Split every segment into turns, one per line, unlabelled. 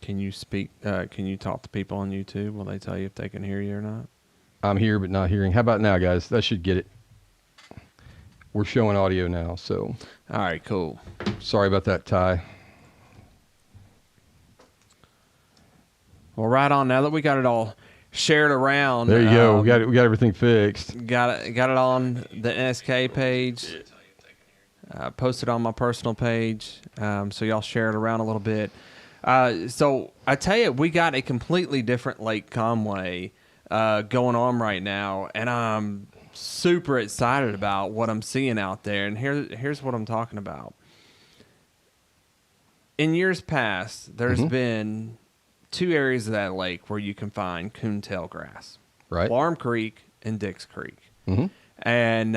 Can you speak? Can you talk to people on YouTube? Will they tell you if they can hear you or not?
I'm here, but not hearing. How about now, guys? That should get it. We're showing audio now, so.
All right, cool.
Sorry about that, Ty.
Well, right on. Now that we got it all shared around,
There you go. We got everything fixed.
Got it on the NSK page. Posted on my personal page, so y'all share it around a little bit. So I tell you, we got a completely different Lake Conway going on right now, and I'm super excited about what I'm seeing out there. And here's what I'm talking about. In years past, there's been 2 areas of that lake where you can find coontail grass.
Right.
Plam Creek and Dix Creek.
Mm-hmm.
And,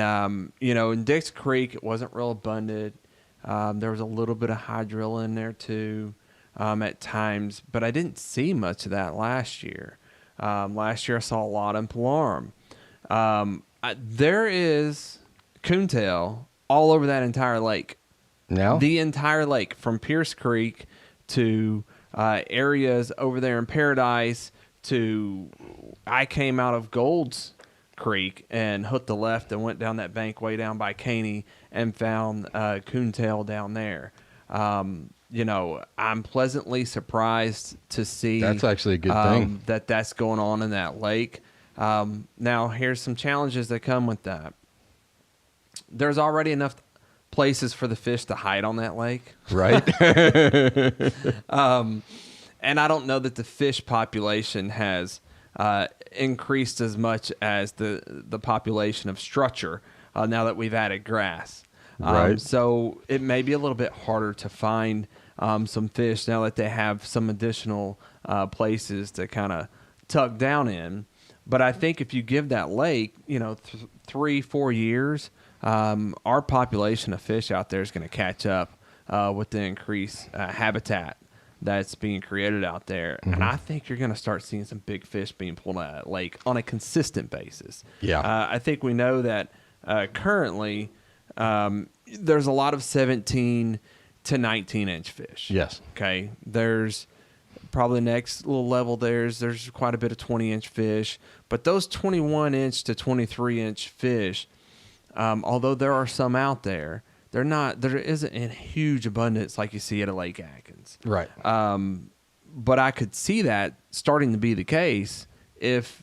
in Dix Creek, it wasn't real abundant. There was a little bit of hydrilla in there, too, at times. But I didn't see much of that last year. Last year, I saw a lot in Plam. There is coontail all over that entire lake.
Now?
The entire lake, from Pierce Creek to areas over there in Paradise to... I came out of Gold's Creek and hooked the left and went down that bank way down by Caney and found coontail down there. I'm pleasantly surprised to see
that's actually a good thing
that's going on in that lake. Now, here's some challenges that come with that. There's already enough places for the fish to hide on that lake.
Right.
And I don't know that the fish population has increased as much as the population of structure now that we've added grass.
Right.
So it may be a little bit harder to find some fish now that they have some additional places to kind of tuck down in. But I think if you give that lake, 3-4 years, our population of fish out there is going to catch up with the increased habitat that's being created out there. Mm-hmm. And I think you're going to start seeing some big fish being pulled out of that lake on a consistent basis.
Yeah.
I think we know that currently there's a lot of 17 to 19-inch fish.
Yes.
Okay. There's probably the next little level there's quite a bit of 20-inch fish. But those 21-inch to 23-inch fish, although there are some out there, there isn't in huge abundance like you see at a Lake Atkins.
Right.
But I could see that starting to be the case if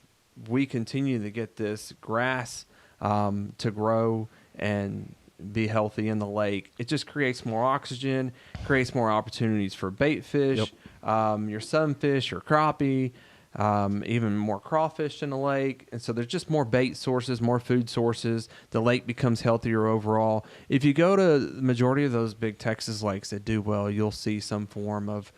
we continue to get this grass to grow and be healthy in the lake. It just creates more oxygen, creates more opportunities for bait fish, your sunfish, your crappie, even more crawfish in the lake. And so there's just more bait sources, more food sources. The lake becomes healthier overall. If you go to the majority of those big Texas lakes that do well, you'll see some form of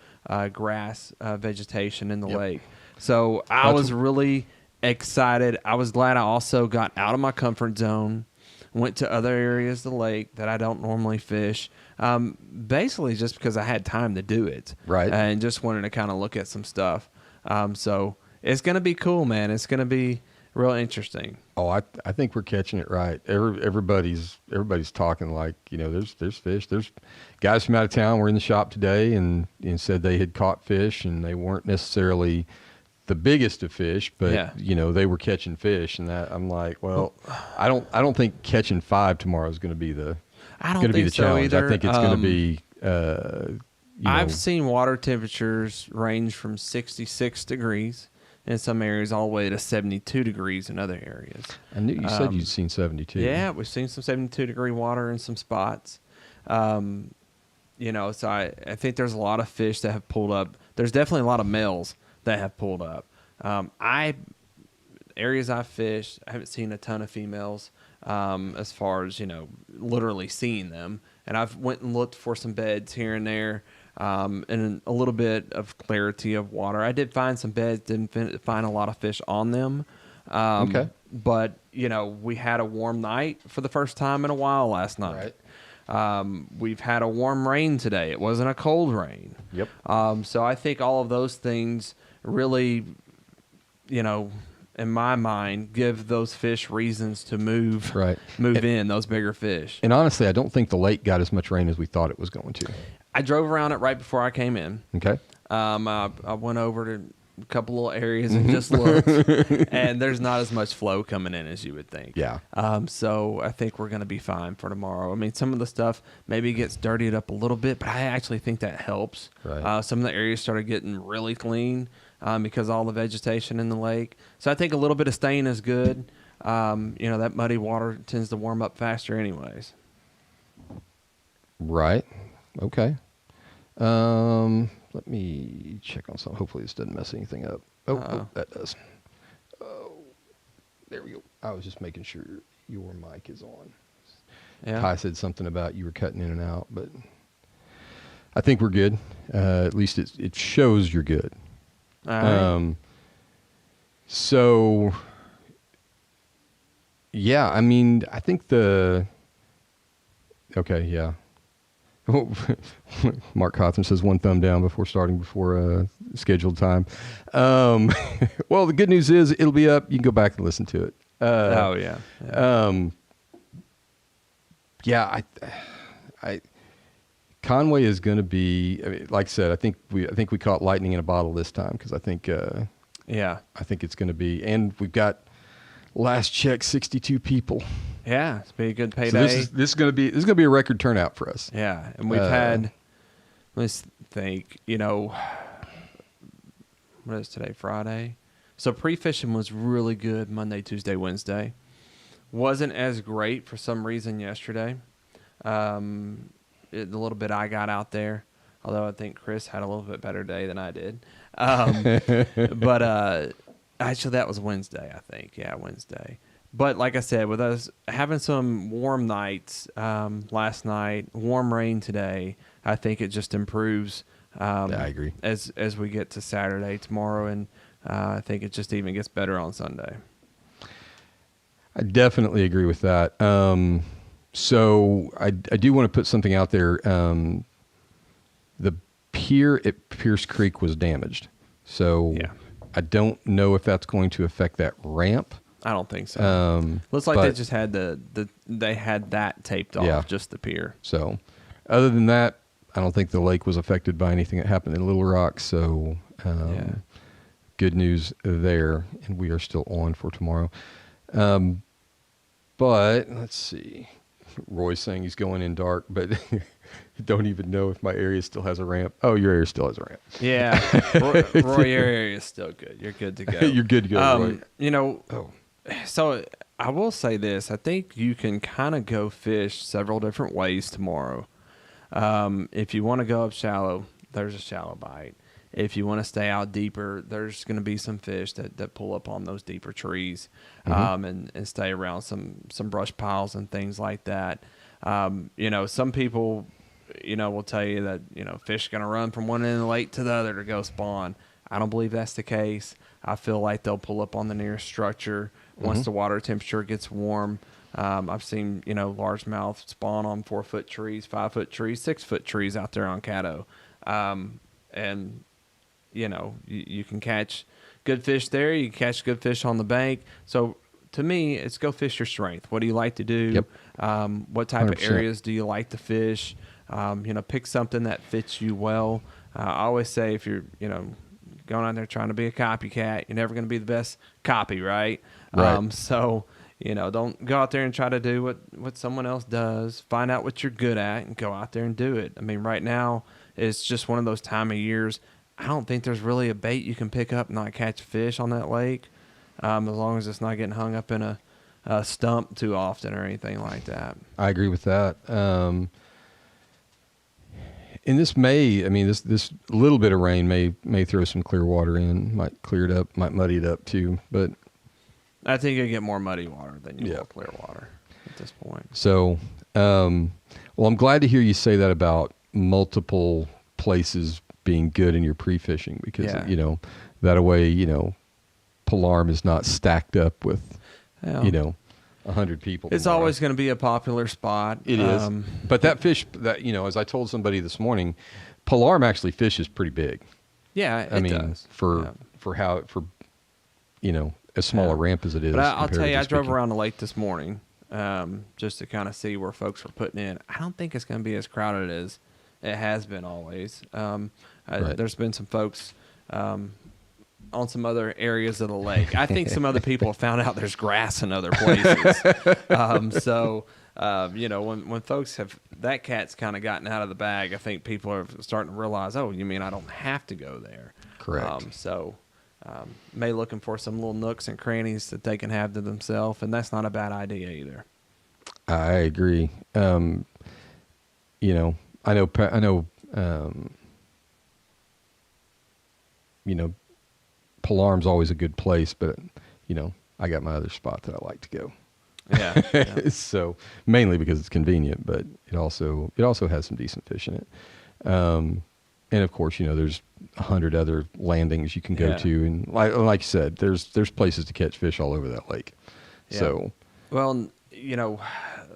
grass vegetation in the lake. So I was really excited. I was glad I also got out of my comfort zone, went to other areas of the lake that I don't normally fish, basically just because I had time to do it.
Right.
And just wanted to kind of look at some stuff. So it's going to be cool, man. It's going to be real interesting.
Oh, I think we're catching it right. Everybody's talking like, there's fish. There's guys from out of town were in the shop today and said they had caught fish and they weren't necessarily the biggest of fish, but they were catching fish, and that I'm like, well, I don't think catching 5 tomorrow is going to be the challenge.
Either.
I think it's going to be.
I've seen water temperatures range from 66 degrees in some areas all the way to 72 degrees in other areas.
I knew you said you'd seen 72.
Yeah, we've seen some 72-degree water in some spots. So I think there's a lot of fish that have pulled up. There's definitely a lot of males that have pulled up. Areas I've fished, I haven't seen a ton of females as far as, literally seeing them. And I've went and looked for some beds here and there and a little bit of clarity of water. I did find some beds, didn't find a lot of fish on them.
Okay.
But, we had a warm night for the first time in a while last night.
Right.
We've had a warm rain today. It wasn't a cold rain.
Yep.
So I think all of those things really, in my mind, give those fish reasons to move in, those bigger fish.
And honestly, I don't think the lake got as much rain as we thought it was going to.
I drove around it right before I came in.
Okay.
I went over to a couple little areas and just looked, and there's not as much flow coming in as you would think.
Yeah.
So I think we're going to be fine for tomorrow. I mean, some of the stuff maybe gets dirtied up a little bit, but I actually think that helps.
Right.
Some of the areas started getting really clean because of all the vegetation in the lake. So I think a little bit of stain is good. That muddy water tends to warm up faster anyways.
Right. Okay. Let me check on something. Hopefully this doesn't mess anything up. Oh, that does. Oh, there we go. I was just making sure your mic is on.
Yeah.
Ty said something about you were cutting in and out, but I think we're good. At least it shows you're good.
All right.
So, yeah, I mean, I think okay, yeah. Mark Cawthon says 1 thumb down before scheduled time. Well, the good news is it'll be up. You can go back and listen to it. Yeah. Conway is going to be. I mean, like I said, I think we caught lightning in a bottle this time because I think it's going to be, and we've got last check 62 people.
Yeah, it's been a good payday.
So this is going to be a record turnout for us.
Yeah, and we've had. Let's think. What is today? Friday. So pre-fishing was really good Monday, Tuesday, Wednesday. Wasn't as great for some reason yesterday. The little bit I got out there, although I think Chris had a little bit better day than I did. But actually, that was Wednesday, I think. Yeah, Wednesday. But like I said, with us having some warm nights last night, warm rain today, I think it just improves.
I agree.
As we get to Saturday tomorrow, and I think it just even gets better on Sunday.
I definitely agree with that. So I do want to put something out there. The pier at Pierce Creek was damaged. So
yeah.
I don't know if that's going to affect that ramp.
I don't think so. Looks like they just had they had that taped off,
yeah.
just the pier.
So other than that, I don't think the lake was affected by anything that happened in Little Rock. So good news there, and we are still on for tomorrow. But let's see. Roy's saying he's going in dark, but don't even know if my area still has a ramp. Oh, your area still has a ramp.
Yeah. Roy, your area is still good. You're good to go.
You're good to go, Roy.
So I will say this. I think you can kind of go fish several different ways tomorrow. If you want to go up shallow, there's a shallow bite. If you want to stay out deeper, there's going to be some fish that pull up on those deeper trees and stay around some brush piles and things like that. Some people, will tell you that, fish are going to run from one end of the lake to the other to go spawn. I don't believe that's the case. I feel like they'll pull up on the nearest structure once the water temperature gets warm. I've seen, largemouth spawn on 4-foot trees, 5-foot trees, 6-foot trees out there on Caddo. And you can catch good fish there. You can catch good fish on the bank. So to me, it's go fish your strength. What do you like to do?
Yep.
What type
100%.
of areas do you like to fish? Pick something that fits you well. I always say if you're, going out there trying to be a copycat, you're never going to be the best copy, right?
Right.
So, don't go out there and try to do what someone else does. Find out what you're good at and go out there and do it. I mean, right now, it's just one of those time of years. I don't think there's really a bait you can pick up and not catch fish on that lake, as long as it's not getting hung up in a stump too often or anything like that.
I agree with that. And this this little bit of rain may throw some clear water in, might clear it up, might muddy it up too. But
I think you'll get more muddy water than you will clear water at this point.
So, well, I'm glad to hear you say that about multiple places being good in your pre-fishing because, that way, Plam is not stacked up with, 100 people.
It's
tomorrow.
Always going to be a popular spot.
It is. But that fish, as I told somebody this morning, Plam actually fishes pretty big.
Yeah, it does.
For as small a ramp as it is.
But I'll tell you, I drove around the lake this morning just to kind of see where folks were putting in. I don't think it's going to be as crowded as It has been always.
Right.
There's been some folks on some other areas of the lake. I think some other people have found out there's grass in other places. When folks have, that cat's kind of gotten out of the bag, I think people are starting to realize, oh, you mean I don't have to go there?
Correct.
May looking for some little nooks and crannies that they can have to themselves, and that's not a bad idea either.
I agree. I know. Palarm's always a good place, but I got my other spot that I like to go.
Yeah.
So mainly because it's convenient, but it also has some decent fish in it. And of course, there's 100 other landings you can go to, and like you said, there's places to catch fish all over that lake.
Yeah.
So,
well,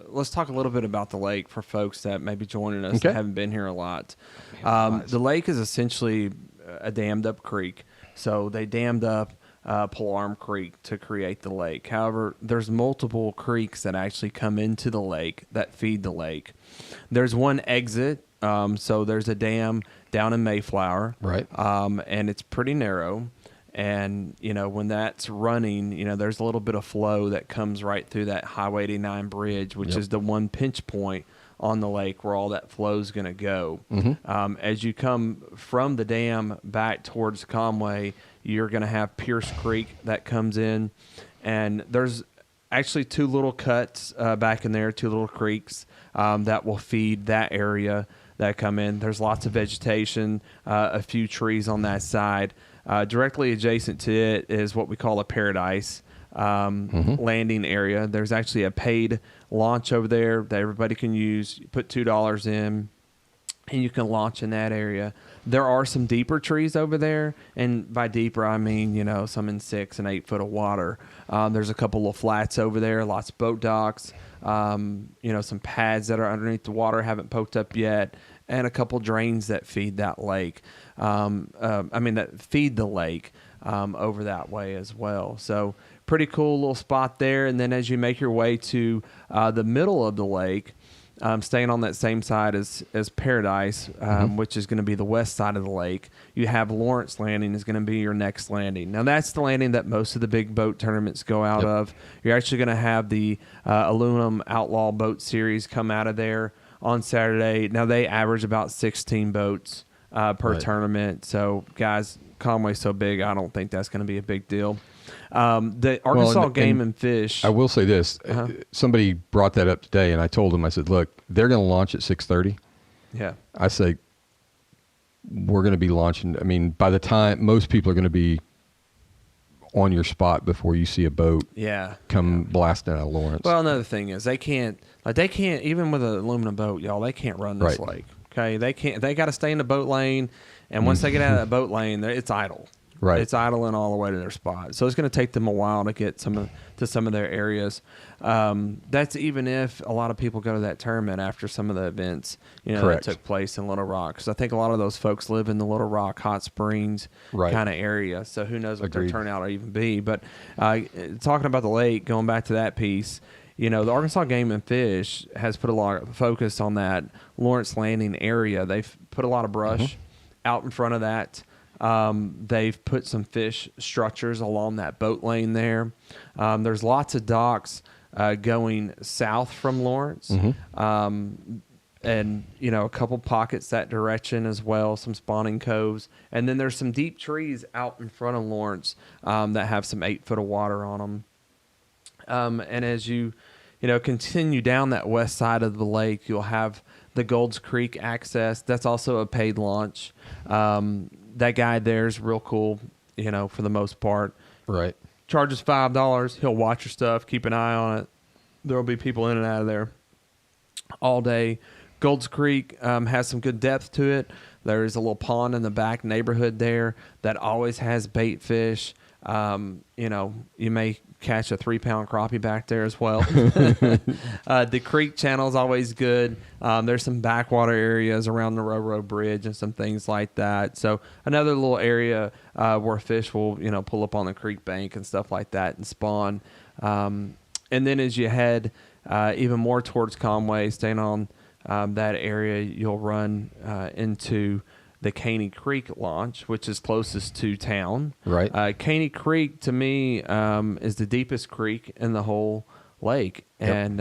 let's talk a little bit about the lake for folks that may be joining us that haven't been here a lot. The lake is essentially a dammed up creek. So they dammed up Plam Creek to create the lake. However, there's multiple creeks that actually come into the lake that feed the lake. There's one exit. So there's a dam down in Mayflower.
Right.
And it's pretty narrow. And, when that's running, there's a little bit of flow that comes right through that Highway 89 bridge, which is the one pinch point on the lake where all that flow is going to go.
Mm-hmm.
As you come from the dam back towards Conway, you're going to have Pierce Creek that comes in. And there's actually two little cuts back in there, two little creeks that will feed that area that come in. There's lots of vegetation, a few trees on that side. Directly adjacent to it is what we call a paradise landing area. There's actually a paid launch over there that everybody can use. You put $2 in, and you can launch in that area. There are some deeper trees over there, and by deeper I mean some in 6 and 8 foot of water. There's a couple of flats over there, lots of boat docks, some pads that are underneath the water haven't poked up yet, and a couple drains that feed that lake. That feed the lake over that way as well. So pretty cool little spot there. And then as you make your way to the middle of the lake, staying on that same side as Paradise, which is going to be the west side of the lake, you have Lawrence Landing is going to be your next landing. Now, that's the landing that most of the big boat tournaments go out of. You're actually going to have the Aluminum Outlaw Boat Series come out of there on Saturday. Now, they average about 16 boats per tournament. So, guys, Conway's so big, I don't think that's going to be a big deal. The Arkansas Game and Fish.
I will say this. Somebody brought that up today, and I told them, I said, look, they're going to launch at 6:30.
Yeah.
I say, we're going to be launching. By the time, most people are going to be on your spot before you see a boat come blasting out of Lawrence.
Well, another thing is they can't, even with an aluminum boat, y'all, they can't run this lake. Okay. They got to stay in the boat lane. And once they get out of that boat lane, it's idle.
Right.
It's idling all the way to their spot. So it's going to take them a while to get to some of their areas. That's even if a lot of people go to that tournament after some of the events that took place in Little Rock. Because I think a lot of those folks live in the Little Rock, Hot Springs kind of area. So who knows what their turnout will even be. But talking about the lake, going back to that piece, the Arkansas Game and Fish has put a lot of focus on that Lawrence Landing area. They've put a lot of brush out in front of that. They've put some fish structures along that boat lane there. There's lots of docks going south from Lawrence, and a couple pockets that direction as well, some spawning coves. And then there's some deep trees out in front of Lawrence that have some 8 foot of water on them. And as you continue down that west side of the lake, you'll have the Golds Creek access. That's also a paid launch. That guy there is real cool, for the most part.
Right.
Charges $5. He'll watch your stuff, keep an eye on it. There will be people in and out of there all day. Golds Creek has some good depth to it. There is a little pond in the back neighborhood there that always has bait fish. You may catch a 3-pound crappie back there as well. The creek channel is always good. There's some backwater areas around the railroad bridge and some things like that. So another little area where fish will, pull up on the creek bank and stuff like that and spawn. And then as you head even more towards Conway, staying on that area, you'll run into the Caney Creek launch, which is closest to town.
Right.
Caney Creek, to me, is the deepest creek in the whole lake, and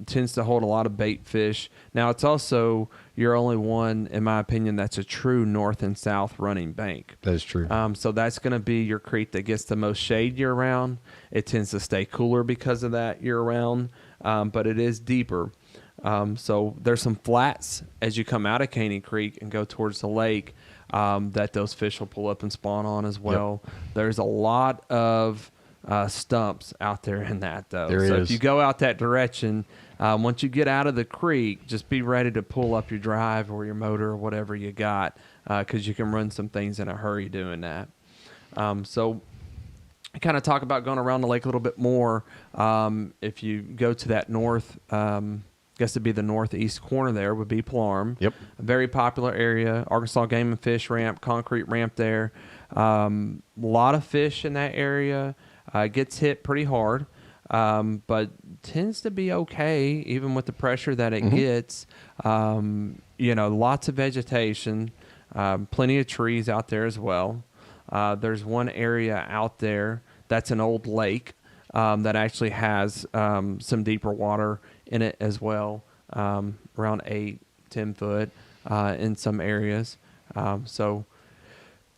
tends to hold a lot of bait fish. Now, it's also your only one, in my opinion, that's a true north and south running bank.
That is true.
So that's going to be your creek that gets the most shade year-round. It tends to stay cooler because of that year-round, but it is deeper. So there's some flats as you come out of Caney Creek and go towards the lake that those fish will pull up and spawn on as well. Yep. There's a lot of stumps out there in that, though. So if you go out that direction, once you get out of the creek, just be ready to pull up your drive or your motor or whatever you got, because you can run some things in a hurry doing that. So kind of talk about going around the lake a little bit more. If you go to that north, I guess it'd be the northeast corner there, would be Plam.
Yep.
A very popular area. Arkansas Game and Fish ramp, concrete ramp there. A lot of fish in that area. Gets hit pretty hard, but tends to be okay even with the pressure that it gets. Lots of vegetation, plenty of trees out there as well. There's one area out there that's an old lake that actually has some deeper water in it as well, around 8-10 foot in some areas. So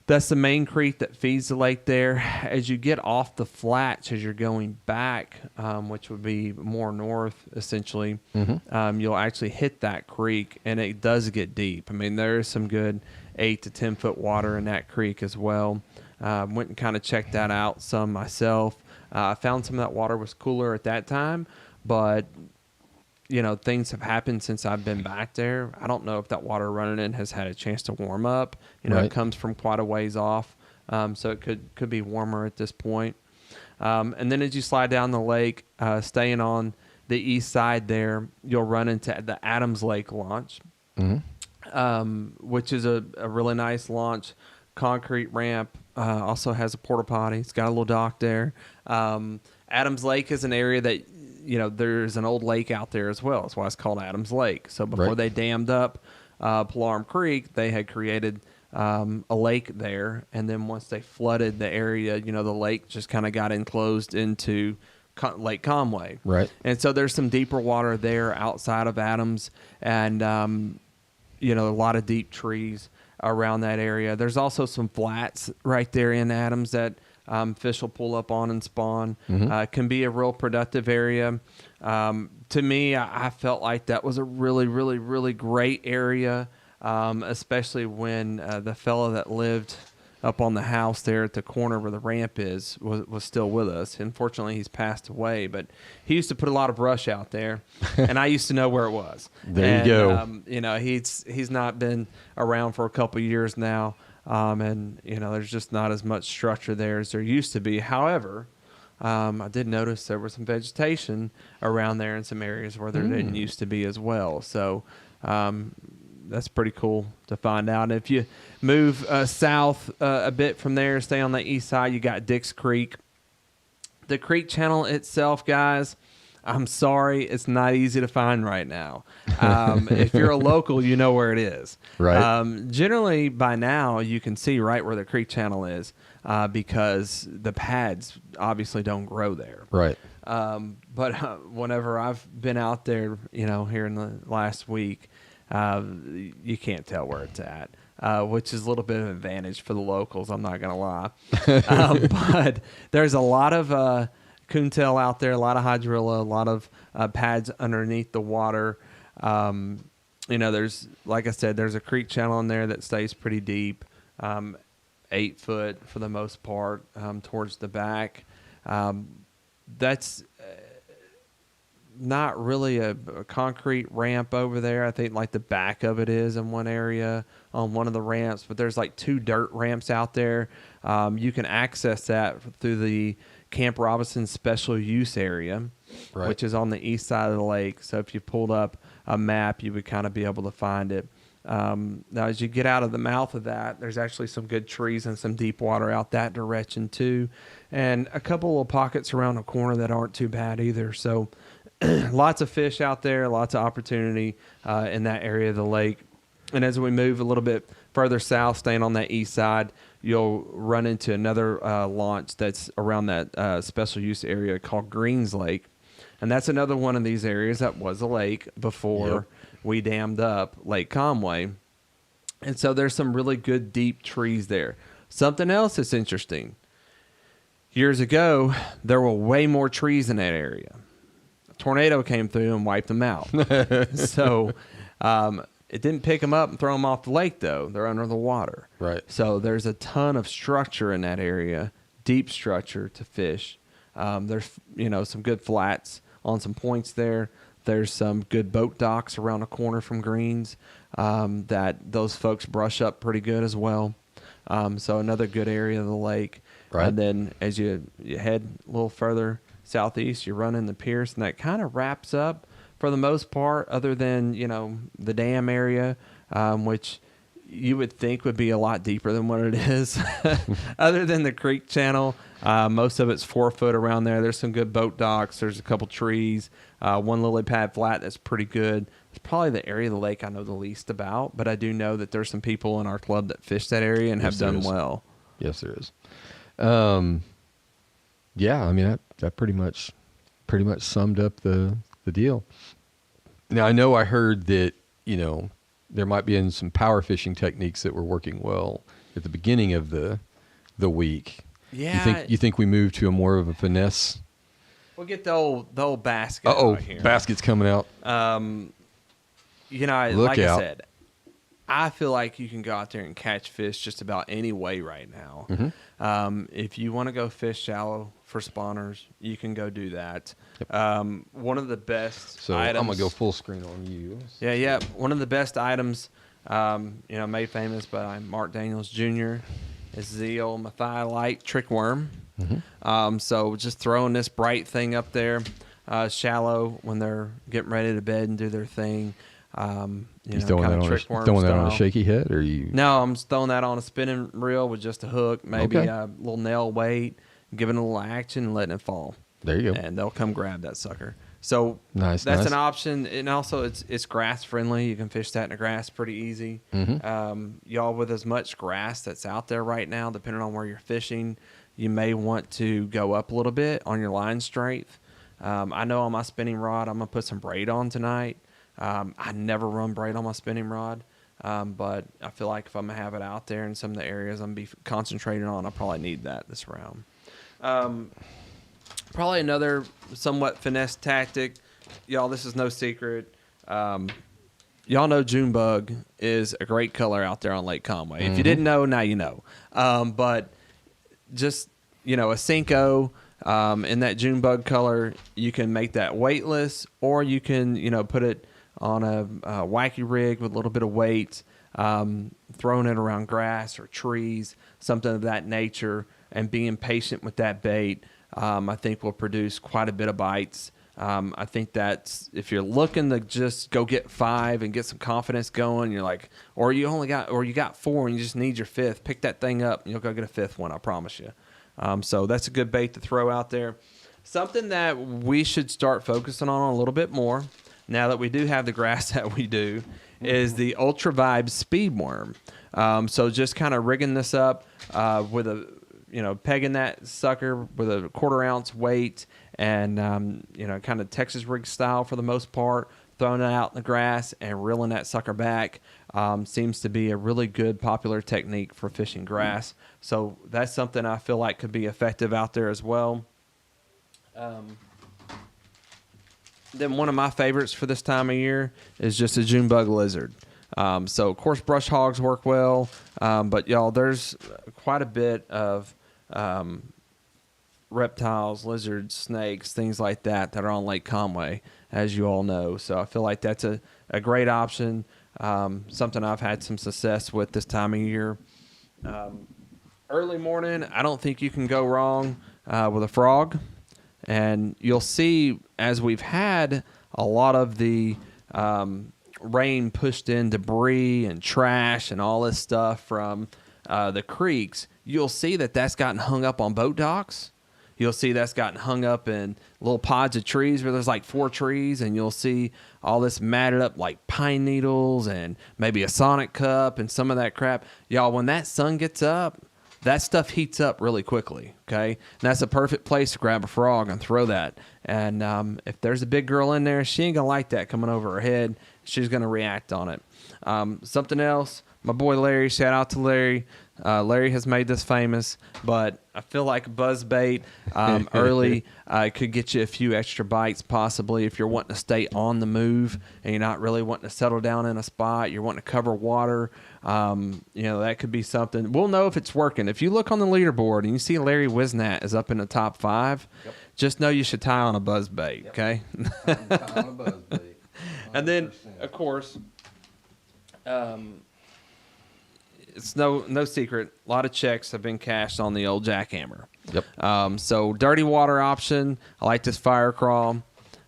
that's the main creek that feeds the lake there. As you get off the flats, as you're going back, which would be more north, essentially, you'll actually hit that creek, and it does get deep. I mean, there is some good 8 to 10 foot water in that creek as well. Went and kind of checked that out some myself. I found some of that water was cooler at that time, but things have happened since I've been back there. I don't know if that water running in has had a chance to warm up. It comes from quite a ways off, so it could be warmer at this point. And then as you slide down the lake, staying on the east side there, you'll run into the Adams Lake launch, which is a really nice launch, concrete ramp. Also has a porta potty. It's got a little dock there. Adams Lake is an area that there's an old lake out there as well. That's why it's called Adams Lake. So before they dammed up Plam Creek, they had created a lake there. And then once they flooded the area, the lake just kind of got enclosed into Lake Conway.
Right.
And so there's some deeper water there outside of Adams, and, a lot of deep trees around that area. There's also some flats right there in Adams that fish will pull up on and spawn. Can be a real productive area. To me, I felt like that was a really, really, really great area, especially when the fellow that lived up on the house there at the corner where the ramp is was still with us. Unfortunately, he's passed away, but he used to put a lot of brush out there, and I used to know where it was.
There you
go. He's not been around for a couple of years now. And there's just not as much structure there as there used to be. However, I did notice there was some vegetation around there in some areas where there didn't used to be as well. So that's pretty cool to find out. And if you move south a bit from there, stay on the east side, you got Dix Creek. The creek channel itself, guys, I'm sorry, it's not easy to find right now. If you're a local, you know where it is.
Right.
Generally, by now, you can see right where the creek channel is because the pads obviously don't grow there.
Right.
But whenever I've been out there, here in the last week, you can't tell where it's at, which is a little bit of an advantage for the locals, I'm not going to lie. But there's a lot of Coontail out there, a lot of hydrilla, a lot of pads underneath the water. There's, like I said, there's a creek channel in there that stays pretty deep, 8 foot for the most part, towards the back. That's not really a concrete ramp over there. I think like the back of it is in one area on one of the ramps, but there's like 2 dirt ramps out there. You can access that through the Camp Robinson special use area, which is on the east side of the lake. So if you pulled up a map, you would kind of be able to find it. Now, as you get out of the mouth of that, there's actually some good trees and some deep water out that direction too, and a couple of pockets around the corner that aren't too bad either. So lots of fish out there, lots of opportunity in that area of the lake. And as we move a little bit further south, staying on that east side, you'll run into another launch that's around that special use area called Greens Lake. And that's another one of these areas that was a lake before we dammed up Lake Conway. And so there's some really good deep trees there. Something else that's interesting. Years ago, there were way more trees in that area. A tornado came through and wiped them out. So it didn't pick them up and throw them off the lake, though. They're under the water.
Right.
So there's a ton of structure in that area, deep structure to fish. There's, some good flats on some points there. There's some good boat docks around the corner from Greens that those folks brush up pretty good as well. So another good area of the lake.
Right.
And then as you head a little further southeast, you run into Pierce, and that kind of wraps up for the most part, other than, the dam area, which you would think would be a lot deeper than what it is. Other than the creek channel, most of it's 4 foot around there. There's some good boat docks. There's a couple trees, one lily pad flat that's pretty good. It's probably the area of the lake I know the least about, but I do know that there's some people in our club that fish that area and have done well.
Yes, there is. Yeah, I mean that pretty much summed up the deal. Now I know I heard that there might be some power fishing techniques that were working well at the beginning of the week.
Yeah.
You think we move to a more of a finesse?
We'll get the old basket out here.
Basket's coming out.
Like I said, I feel like you can go out there and catch fish just about any way right now.
Mm-hmm.
If you want to go fish shallow for spawners, you can go do that.
Yep.
One of the best
so
items.
I'm going to go full screen on you.
Yeah. One of the best items, made famous by Mark Daniels Jr. is the old Mathiolite trick worm.
Mm-hmm.
So just throwing this bright thing up there, shallow when they're getting ready to bed and do their thing.
You throwing that on a shaky head, or you?
No, I'm just throwing that on a spinning reel with just a hook, maybe a little nail weight, giving it a little action and letting it fall.
There you go.
And they'll come grab that sucker. So
nice.
An option, and also it's grass friendly. You can fish that in the grass pretty easy.
Mm-hmm.
Y'all, with as much grass that's out there right now, depending on where you're fishing, you may want to go up a little bit on your line strength. I know on my spinning rod, I'm gonna put some braid on tonight. I never run braid on my spinning rod, but I feel like if I'm going to have it out there in some of the areas I'm going to be concentrating on, I probably need that this round. Probably another somewhat finesse tactic. Y'all, this is no secret. Y'all know Junebug is a great color out there on Lake Conway.
Mm-hmm.
If you didn't know, now you know. But just, a Cinco in that Junebug color, you can make that weightless, or you can, put it on a wacky rig with a little bit of weight, throwing it around grass or trees, something of that nature, and being patient with that bait, I think will produce quite a bit of bites. I think that's, if you're looking to just go get 5 and get some confidence going, you're like, or you got 4 and you just need your 5th, pick that thing up and you'll go get a 5th one, I promise you. So that's a good bait to throw out there. Something that we should start focusing on a little bit more, now that we do have the grass that we do, is the Ultra Vibe Speed Worm. So just kind of rigging this up with pegging that sucker with a 1/4 ounce weight and, kind of Texas rig style for the most part, throwing it out in the grass and reeling that sucker back. Seems to be a really good popular technique for fishing grass. So that's something I feel like could be effective out there as well. Then one of my favorites for this time of year is just a Junebug lizard. So of course brush hogs work well, but y'all, there's quite a bit of reptiles, lizards, snakes, things like that are on Lake Conway, as you all know. So I feel like that's a great option, something I've had some success with this time of year. Early morning, I don't think you can go wrong with a frog. And you'll see, as we've had a lot of the rain pushed in debris and trash and all this stuff from the creeks, you'll see that that's gotten hung up on boat docks. you'll see that's gotten hung up in little pods of trees where there's like 4 trees, and you'll see all this matted up like pine needles and maybe a sonic cup and some of that crap. Y'all, when that sun gets up, that stuff heats up really quickly, okay? And that's a perfect place to grab a frog and throw that. And if there's a big girl in there, she ain't going to like that coming over her head. She's going to react on it. Something else, my boy Larry, shout out to Larry. Larry has made this famous, but I feel like Buzzbait early could get you a few extra bites possibly if you're wanting to stay on the move and you're not really wanting to settle down in a spot. You're wanting to cover water. That could be something. We'll know if it's working. If you look on the leaderboard and you see Larry Wisnat is up in the top 5, just know you should tie on a Buzzbait, okay?
Tie on a Buzzbait.
And then, of course, it's no secret. A lot of checks have been cashed on the old jackhammer.
Yep.
So dirty water option. I like this fire crawl.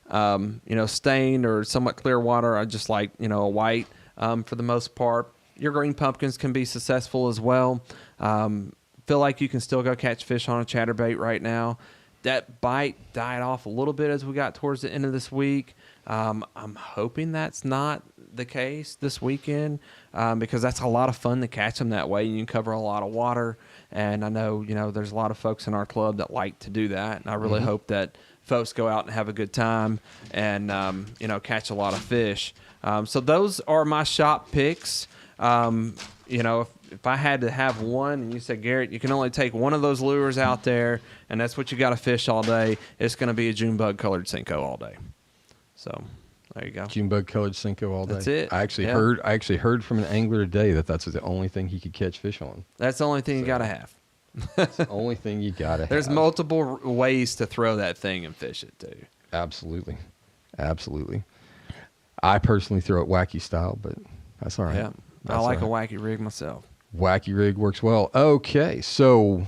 Stained or somewhat clear water. I just like a white for the most part. Your green pumpkins can be successful as well. Feel like you can still go catch fish on a chatterbait right now. That bite died off a little bit as we got towards the end of this week. I'm hoping that's not the case this weekend because that's a lot of fun to catch them that way. You can cover a lot of water, and I know there's a lot of folks in our club that like to do that, and I really hope that folks go out and have a good time and catch a lot of fish. So those are my shop picks. If I had to have one, and you said, Garrett, you can only take one of those lures out there, and that's what you got to fish all day, it's going to be a Junebug colored Senko all day. So there you go.
Junebug colored Senko all day.
That's it.
I actually heard from an angler today that's the only thing he could catch fish on.
That's the only thing you got to have.
That's the only thing you got to have.
There's multiple ways to throw that thing and fish it too.
Absolutely. I personally throw it wacky style, but that's all right.
Yeah. I like a wacky rig myself.
Wacky rig works well. Okay, so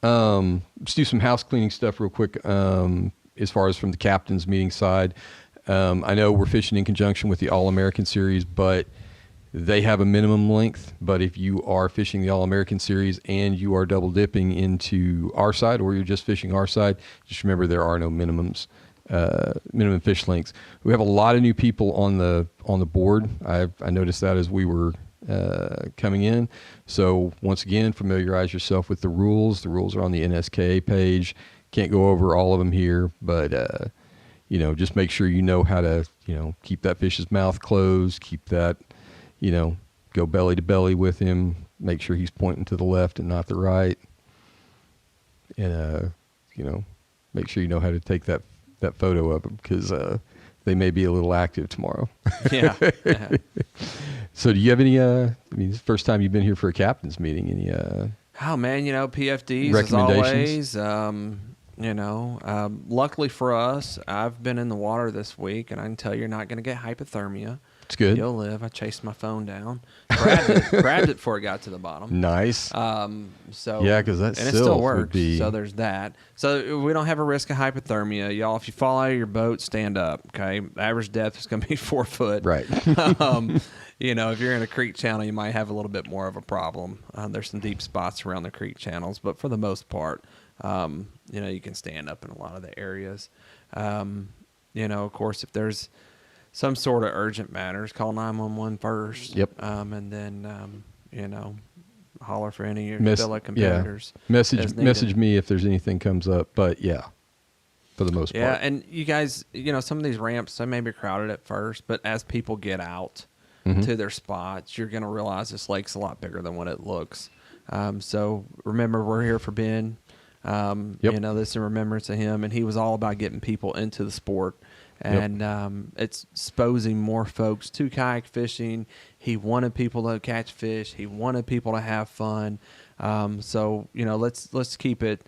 let's do some house cleaning stuff real quick. As far as from the captain's meeting side, I know we're fishing in conjunction with the All-American Series, but they have a minimum length. But if you are fishing the All-American Series and you are double dipping into our side, or you're just fishing our side, just remember there are no minimum fish lengths. We have a lot of new people on the board. I noticed that as we were coming in. So once again, familiarize yourself with the rules. The rules are on the NSKA page. Can't go over all of them here, but just make sure you know how to keep that fish's mouth closed, keep that, go belly to belly with him, make sure he's pointing to the left and not the right, and make sure you know how to take that photo of him because they may be a little active tomorrow.
Yeah.
So do you have any, it's the first time you've been here for a captain's meeting, any
PFDs
recommendations?
As always. Luckily for us, I've been in the water this week, and I can tell you're not going to get hypothermia.
It's good.
You'll live. I chased my phone down, grabbed it before it got to the bottom.
Nice.
So
yeah, because it
still works.
Be...
So there's that. So we don't have a risk of hypothermia, y'all. If you fall out of your boat, stand up. Okay, average depth is going to be 4 foot.
Right.
If you're in a creek channel, you might have a little bit more of a problem. There's some deep spots around the creek channels, but for the most part, you can stand up in a lot of the areas. Of course, if there's some sort of urgent matters, call 911 first.
Yep.
And then, holler for any of your fellow competitors.
Yeah. Message me if there's anything comes up. But yeah, for the most part.
Yeah, and you guys, some of these ramps, they may be crowded at first, but as people get out to their spots, you're going to realize this lake's a lot bigger than what it looks. So remember, we're here for Ben. This in remembrance of him, and he was all about getting people into the sport. And it's exposing more folks to kayak fishing. He wanted people to catch fish. He wanted people to have fun. Let's keep it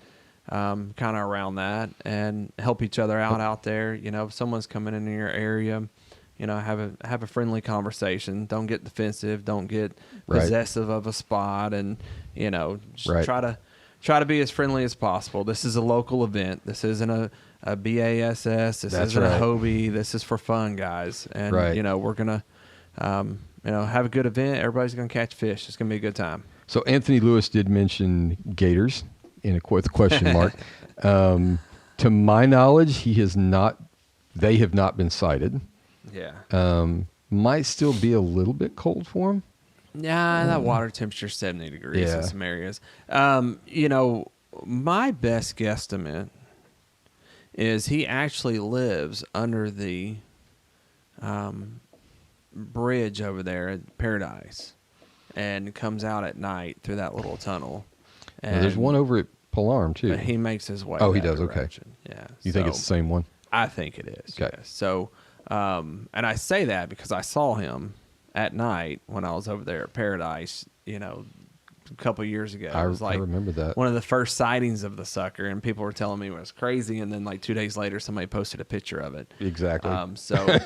kind of around that and help each other out there. If someone's coming into your area, have a friendly conversation. Don't get defensive. Don't get possessive of a spot, and just try to be as friendly as possible. This is a local event. This isn't a BASS. This isn't a Hobie. This is for fun, guys. And, we're going to, have a good event. Everybody's going to catch fish. It's going to be a good time.
So Anthony Lewis did mention gators. with a question mark. To my knowledge, they have not been sighted.
Yeah.
Might still be a little bit cold for him.
Yeah, that water temperature 70 degrees
Yeah.
in some areas. My best guesstimate is he actually lives under the bridge over there at Paradise and comes out at night through that little tunnel. And
There's one over at Plam too.
he makes his way.
Oh, he
that
does.
direction.
Okay.
Yeah.
You think it's the same one?
I think it is.
Okay.
Yes. So, and I say that because I saw him at night when I was over there at Paradise, a couple years ago. It was
I remember that.
one of the first sightings of the sucker, and people were telling me it was crazy. And then, like 2 days later, somebody posted a picture of it.
Exactly.
So,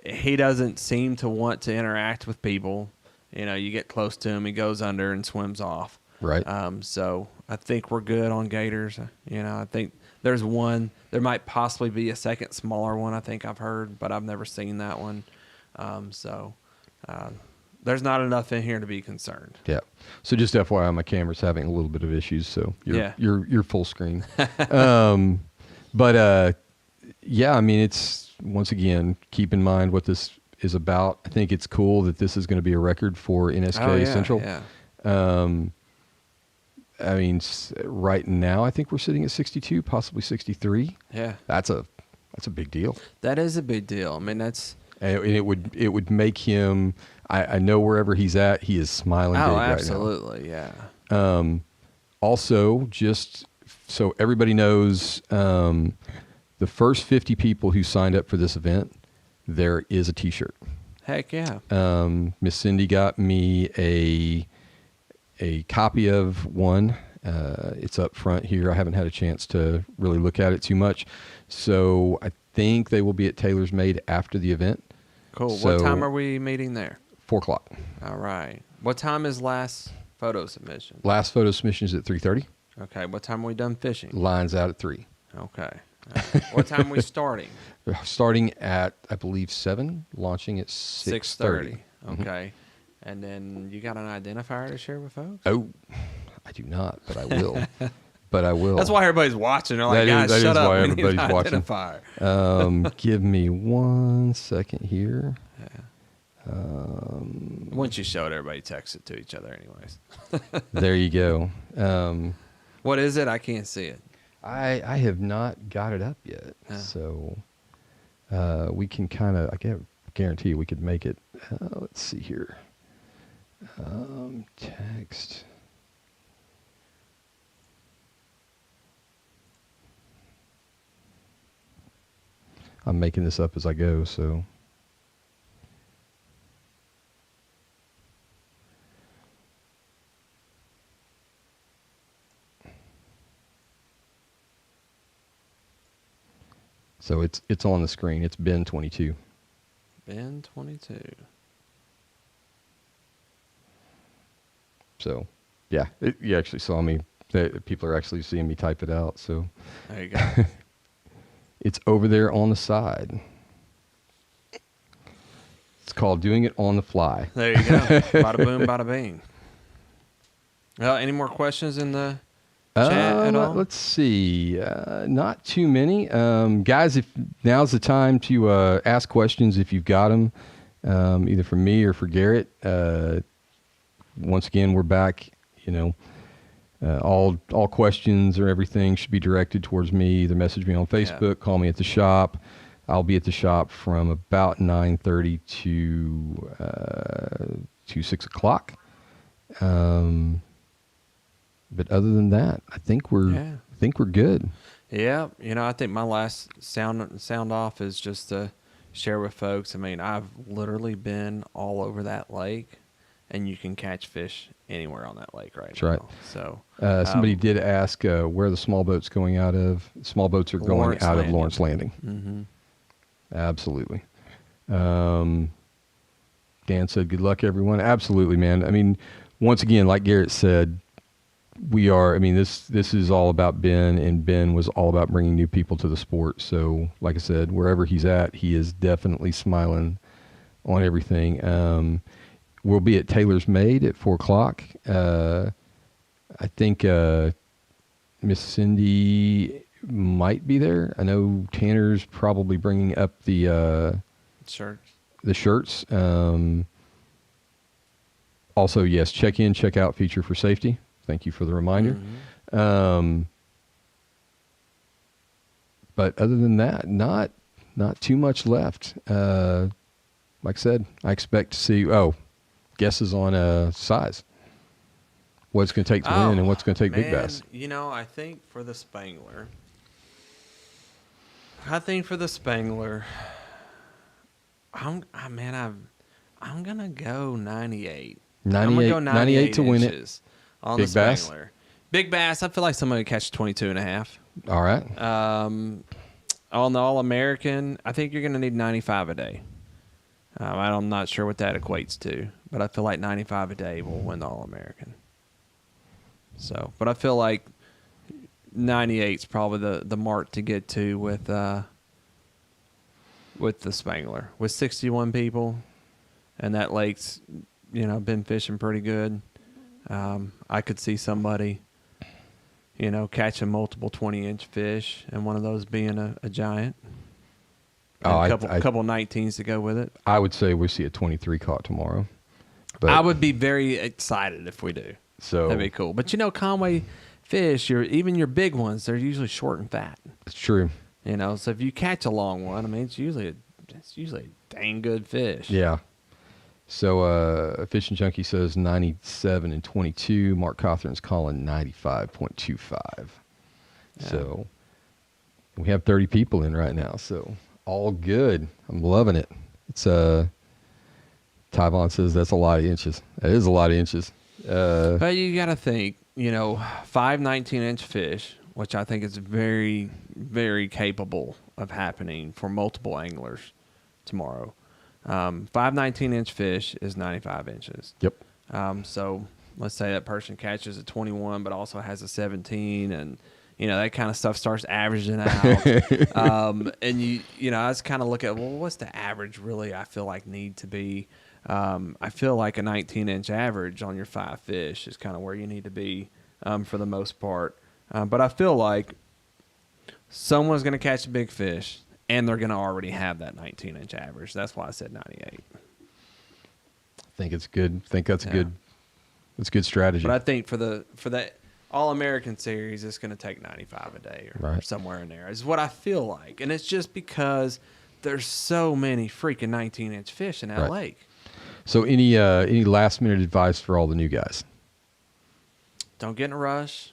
he doesn't seem to want to interact with people. You get close to him, he goes under and swims off.
Right.
So I think we're good on gators. I think there's one. There might possibly be a second smaller one. I think I've heard, but I've never seen that one. There's not enough in here to be concerned.
Yeah. So just FYI, my camera's having a little bit of issues, so you're full screen. But yeah, I mean, it's once again, keep in mind what this is about. I think it's cool that this is going to be a record for NSK Central.
Yeah.
I mean, right now, I think we're sitting at 62, possibly 63.
Yeah.
That's a big deal.
That is a big deal. I mean, that's.
And it would make him. I know wherever he's at, he is smiling big right now.
Absolutely, yeah.
Also, just so everybody knows, the first 50 people who signed up for this event, there is a T-shirt.
Heck yeah.
Miss Cindy got me a copy of one. It's up front here. I haven't had a chance to really look at it too much. So I think they will be at Taylor's Made after the event.
Cool.
So,
what time are we meeting there?
4:00.
All right. What time is last photo submission?
Last photo submission is at 3:30.
Okay. What time are we done fishing?
Lines out at 3.
Okay. What time are we starting?
Starting at, I believe, 7, launching at 6:30.
Okay. And then you got an identifier to share with folks?
Oh, I do not, but I will. But I will.
That's why everybody's watching. They're like,
that
guys,
is
shut up.
why
We need an
everybody's watching.
identifier.
Give me 1 second here.
Yeah. Once you show it, everybody texts it to each other anyways.
There you go.
What is it? I can't see it.
I have not got it up yet.
Yeah.
So we can kind of, I guarantee we could make it. Let's see here. Text. I'm making this up as I go, so. So it's on the screen. It's Ben 22.
Ben 22.
So, yeah, you actually saw me. People are actually seeing me type it out. So
There you go.
it's over there on the side. It's called Doing It on the Fly.
There you go. Bada boom, bada bing. Well, any more questions in the chat at all?
Let's see. Not too many. Guys, if now's the time to ask questions if you've got them, either for me or for Garrett. Once again, we're back. All questions or everything should be directed towards me. Either message me on Facebook, call me at the shop. I'll be at the shop from about 9:30 to 6 o'clock. But other than that, I think we're good.
Yeah, I think my last sound off is just to share with folks. I mean, I've literally been all over that lake, and you can catch fish anywhere on that lake right now.
Right.
So
somebody did ask where the small boat's going out of. Small boats are going out of Lawrence Landing.
Mm-hmm.
Absolutely. Dan said, "Good luck, everyone." Absolutely, man. I mean, once again, like Garrett said, this is all about Ben, and Ben was all about bringing new people to the sport. So, like I said, wherever he's at, he is definitely smiling on everything. We'll be at Taylor's Made at 4 o'clock. I think Miss Cindy might be there. I know Tanner's probably bringing up the shirts. Also, yes, check in, check out feature for safety. Thank you for the reminder. But other than that, not too much left. Like I said, I expect to see, guesses on size. What it's going to take to win and what's going to take big bass.
You know, I think for the Spangler, I'm going to go 98.
98 to win it.
On
big
the
bass?
Spangler. Big bass, I feel like somebody would catch 22.5.
All right.
On the All-American, I think you're going to need 95 a day. I'm not sure what that equates to, but I feel like 95 a day will win the All-American. So, but I feel like 98 is probably the mark to get to with the Spangler. With 61 people, and that lake's, been fishing pretty good. I could see somebody, catching multiple 20-inch fish, and one of those being a giant. And a couple 19s to go with it.
I would say we see a 23 caught tomorrow. But
I would be very excited if we do.
So
that'd be cool. But Conway fish, even your big ones, they're usually short and fat.
It's true.
So if you catch a long one, I mean, it's usually a dang good fish.
Yeah. So Fishing Junkie says 97 and 22. Mark Cothran's calling 95.25. Yeah. So we have 30 people in right now. So all good. I'm loving it. It's Tyvon says that's a lot of inches. That is a lot of inches.
But you got to think, 5 19-inch fish, which I think is very, very capable of happening for multiple anglers tomorrow. 5 19-inch fish is 95 inches.
Yep.
So let's say that person catches a 21 but also has a 17, and that kind of stuff starts averaging out. And I was kind of look at, well, what's the average really I feel like need to be? I feel like a 19-inch average on your 5 fish is kind of where you need to be for the most part. But I feel like someone's going to catch a big fish, and they're going to already have that 19-inch average. That's why I said 98.
I think it's good. I think that's good. That's good strategy.
But I think for that All-American series, it's going to take 95 a day or somewhere in there. Is what I feel like. And it's just because there's so many freaking 19-inch fish in that lake. So
any last-minute advice for all the new guys?
Don't get in a rush.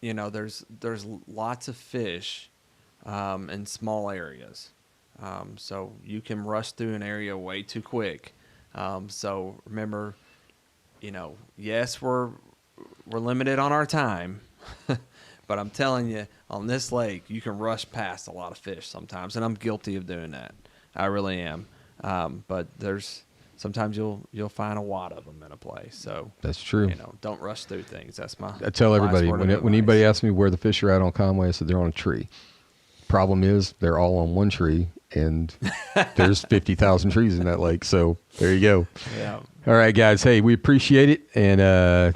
There's lots of fish in small areas. So you can rush through an area way too quick. So remember, yes, we're limited on our time, but I'm telling you, on this lake, you can rush past a lot of fish sometimes, and I'm guilty of doing that. I really am. But sometimes you'll find a wad of them in a place. So
that's true.
Don't rush through things. That's my.
I tell everybody when anybody asks me where the fish are at on Conway, I said they're on a tree. Problem is they're all on one tree, and there's 50,000 trees in that lake. So there you go.
Yeah.
All right, guys. Hey, we appreciate it, and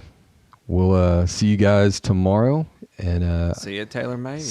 we'll see you guys tomorrow. And
see you at Taylor Made.